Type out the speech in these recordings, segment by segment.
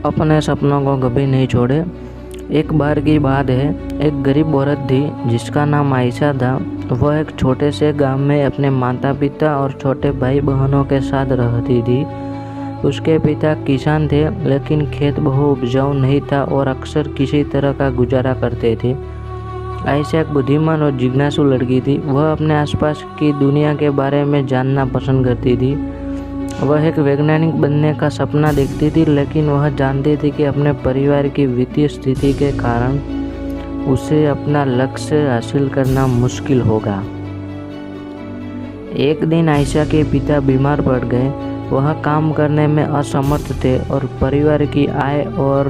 अपने सपनों को कभी नहीं छोड़े। एक बार की बात है, एक गरीब औरत थी जिसका नाम आयशा था। वह एक छोटे से गांव में अपने माता पिता और छोटे भाई बहनों के साथ रहती थी। उसके पिता किसान थे, लेकिन खेत बहु उपजाऊ नहीं था और अक्सर किसी तरह का गुजारा करते थे। आयशा एक बुद्धिमान और जिज्ञासु लड़की थी। वह अपने आसपास की दुनिया के बारे में जानना पसंद करती थी। वह एक वैज्ञानिक बनने का सपना देखती थी, लेकिन वह जानती थी कि अपने परिवार की वित्तीय स्थिति के कारण उसे अपना लक्ष्य हासिल करना मुश्किल होगा। एक दिन आयशा के पिता बीमार पड़ गए। वह काम करने में असमर्थ थे और परिवार की आय और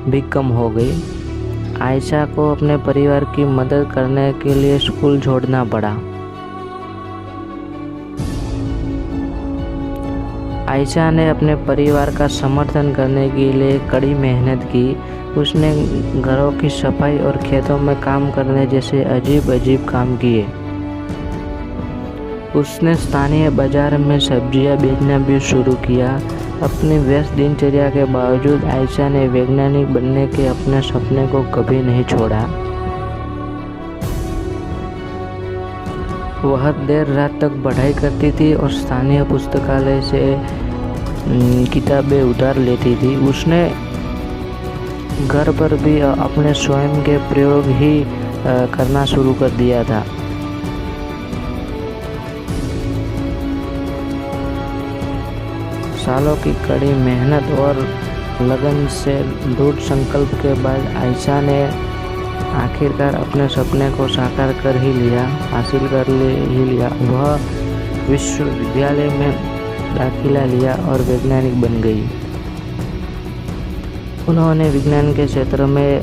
भी कम हो गई। आयशा को अपने परिवार की मदद करने के लिए स्कूल छोड़ना पड़ा। आयशा ने अपने परिवार का समर्थन करने के लिए कड़ी मेहनत की। उसने घरों की सफाई और खेतों में काम करने जैसे अजीब काम किए। उसने स्थानीय बाजार में सब्जियां बेचना भी शुरू किया। अपनी व्यस्त दिनचर्या के बावजूद आयशा ने वैज्ञानिक बनने के अपने सपने को कभी नहीं छोड़ा। वह देर रात तक पढ़ाई करती थी और स्थानीय पुस्तकालय से किताबें उधार लेती थी। उसने घर पर भी अपने स्वयं के प्रयोग ही करना शुरू कर दिया था। सालों की कड़ी मेहनत और लगन से दृढ़ संकल्प के बाद आयशा ने आखिरकार अपने सपने को साकार कर ही लिया, हासिल कर ही लिया। वह विश्वविद्यालय में दाखिला लिया और वैज्ञानिक बन गई। उन्होंने विज्ञान के क्षेत्र में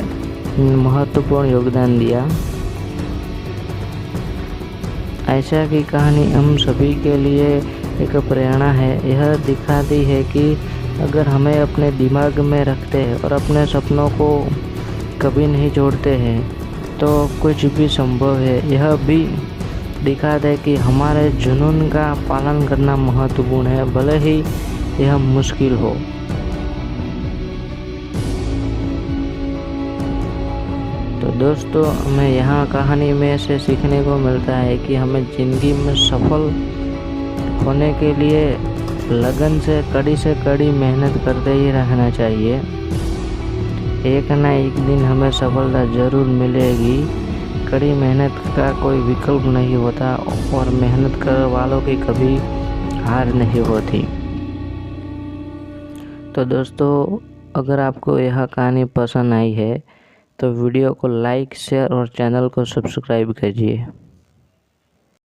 महत्वपूर्ण योगदान दिया। आयशा की कहानी हम सभी के लिए एक प्रेरणा है। यह दिखाती है कि अगर हमें अपने दिमाग में रखते हैं और अपने सपनों को कभी नहीं छोड़ते हैं तो कुछ भी संभव है। यह भी दिखाता है कि हमारे जुनून का पालन करना महत्वपूर्ण है, भले ही यह मुश्किल हो। तो दोस्तों, हमें यहाँ कहानी में से सीखने को मिलता है कि हमें ज़िंदगी में सफल होने के लिए लगन से कड़ी मेहनत करते ही रहना चाहिए। एक ना एक दिन हमें सफलता जरूर मिलेगी। कड़ी मेहनत का कोई विकल्प नहीं होता और मेहनत करने वालों की कभी हार नहीं होती। तो दोस्तों, अगर आपको यह कहानी पसंद आई है तो वीडियो को लाइक, शेयर और चैनल को सब्सक्राइब कीजिए।